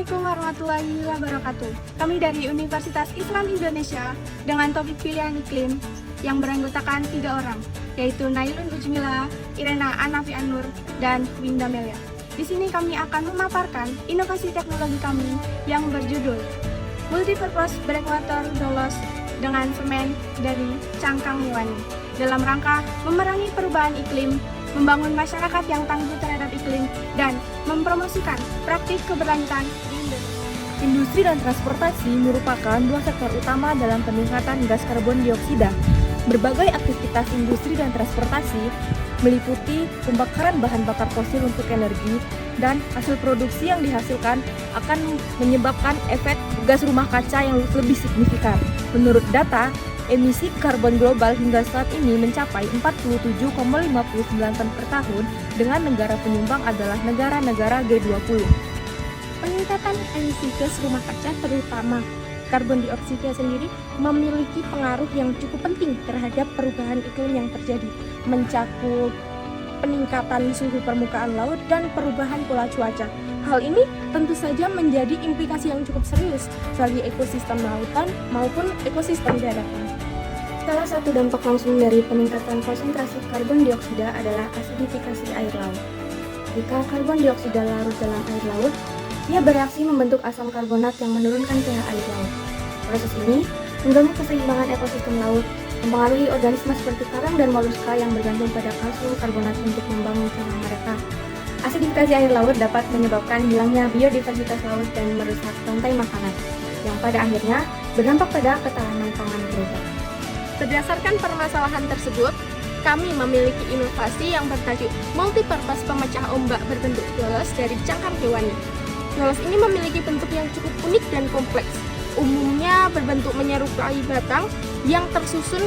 Assalamualaikum warahmatullahi wabarakatuh. Kami dari Universitas Islam Indonesia dengan topik pilihan iklim yang beranggotakan 3 orang, yaitu Nailun Ujmila, Irena Anafi Anur, dan Winda Melia. Di sini kami akan memaparkan inovasi teknologi kami yang berjudul Multipurpose Breakwater Dolos dengan semen dari cangkang hewani dalam rangka memerangi perubahan iklim, membangun masyarakat yang tangguh terhadap iklim, dan mempromosikan praktik keberlanjutan di Indonesia. Industri dan transportasi merupakan 2 sektor utama dalam peningkatan gas karbon dioksida. Berbagai aktivitas industri dan transportasi meliputi pembakaran bahan bakar fosil untuk energi, dan hasil produksi yang dihasilkan akan menyebabkan efek gas rumah kaca yang lebih signifikan. Menurut data, emisi karbon global hingga saat ini mencapai 47,59 ton per tahun, dengan negara penyumbang adalah negara-negara G20. Peningkatan emisi gas rumah kaca, terutama karbon dioksida sendiri, memiliki pengaruh yang cukup penting terhadap perubahan iklim yang terjadi, mencakup peningkatan suhu permukaan laut dan perubahan pola cuaca. Hal ini tentu saja menjadi implikasi yang cukup serius bagi ekosistem lautan maupun ekosistem daratan. Salah satu dampak langsung dari peningkatan konsentrasi karbon dioksida adalah asidifikasi air laut. Jika karbon dioksida larut dalam air laut, ia bereaksi membentuk asam karbonat yang menurunkan pH air laut. Proses ini mengganggu keseimbangan ekosistem laut, mempengaruhi organisme seperti karang dan moluska yang bergantung pada kalsium karbonat untuk membangun cangkang mereka. Asidifikasi air laut dapat menyebabkan hilangnya biodiversitas laut dan merusak rantai makanan, yang pada akhirnya berdampak pada ketahanan pangan global. Berdasarkan permasalahan tersebut, kami memiliki inovasi yang bertajuk Multipurpose Pemecah Ombak berbentuk dolos dari cangkang hewani. Dolos ini memiliki bentuk yang cukup unik dan kompleks. Umumnya berbentuk menyerupai batang yang tersusun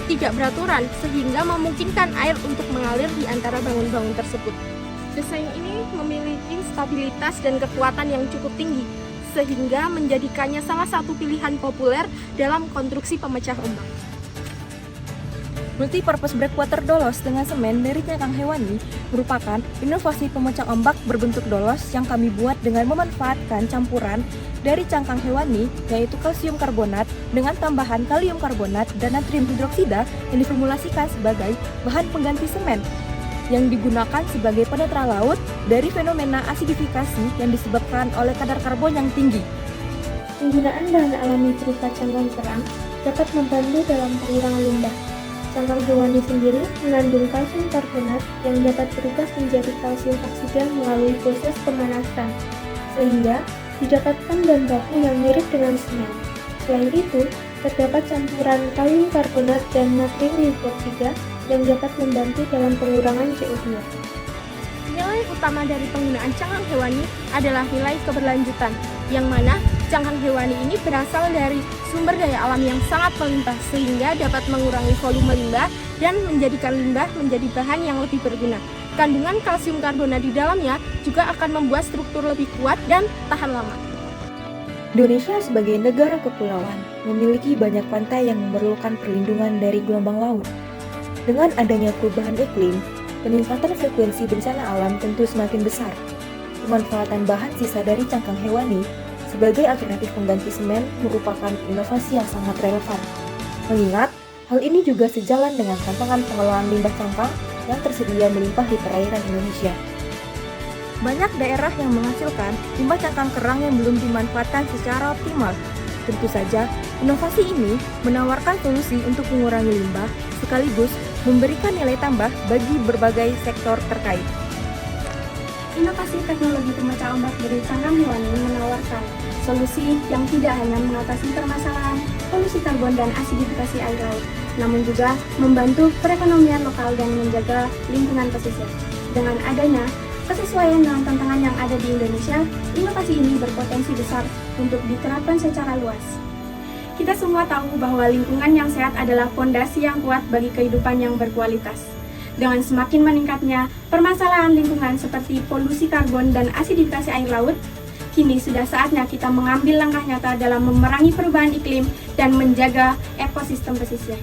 tidak beraturan, sehingga memungkinkan air untuk mengalir di antara bangun-bangun tersebut. Desain ini memiliki stabilitas dan kekuatan yang cukup tinggi, sehingga menjadikannya salah satu pilihan populer dalam konstruksi pemecah ombak. Multipurpose Breakwater Dolos dengan semen dari cangkang hewani merupakan inovasi pemecah ombak berbentuk dolos yang kami buat dengan memanfaatkan campuran dari cangkang hewani, yaitu kalsium karbonat dengan tambahan kalium karbonat dan natrium hidroksida yang diformulasikan sebagai bahan pengganti semen yang digunakan sebagai penetral laut dari fenomena asidifikasi yang disebabkan oleh kadar karbon yang tinggi. Penggunaan bahan alami berupa cangkang kerang dapat membantu dalam pengurangan limbah. Cangkang hewani sendiri mengandung kalsium karbonat yang dapat berubah menjadi kalsium oksida melalui proses pemanasan, sehingga didapatkan bahan baku yang mirip dengan semen. Selain itu, terdapat campuran kalium karbonat dan natrium hidroksida yang dapat membantu dalam pengurangan CO2. Nilai utama dari penggunaan cangkang hewani adalah nilai keberlanjutan, yang mana cangkang hewani ini berasal dari sumber daya alam yang sangat melimpah, sehingga dapat mengurangi volume limbah dan menjadikan limbah menjadi bahan yang lebih berguna. Kandungan kalsium karbonat di dalamnya juga akan membuat struktur lebih kuat dan tahan lama. Indonesia sebagai negara kepulauan memiliki banyak pantai yang memerlukan perlindungan dari gelombang laut. Dengan adanya perubahan iklim, peningkatan frekuensi bencana alam tentu semakin besar. Pemanfaatan bahan sisa dari cangkang hewani sebagai alternatif pengganti semen merupakan inovasi yang sangat relevan. Mengingat, hal ini juga sejalan dengan tantangan pengelolaan limbah cangkang yang tersedia melimpah di perairan Indonesia. Banyak daerah yang menghasilkan limbah cangkang kerang yang belum dimanfaatkan secara optimal. Tentu saja, inovasi ini menawarkan solusi untuk mengurangi limbah sekaligus memberikan nilai tambah bagi berbagai sektor terkait. Inovasi teknologi pemecah ombak dari cangkang hewani menawarkan solusi yang tidak hanya mengatasi permasalahan polusi karbon dan asidifikasi air laut, namun juga membantu perekonomian lokal dan menjaga lingkungan pesisir. Dengan adanya kesesuaian dengan tantangan yang ada di Indonesia, inovasi ini berpotensi besar untuk diterapkan secara luas. Kita semua tahu bahwa lingkungan yang sehat adalah fondasi yang kuat bagi kehidupan yang berkualitas. Dengan semakin meningkatnya permasalahan lingkungan seperti polusi karbon dan asidifikasi air laut, kini sudah saatnya kita mengambil langkah nyata dalam memerangi perubahan iklim dan menjaga ekosistem pesisir.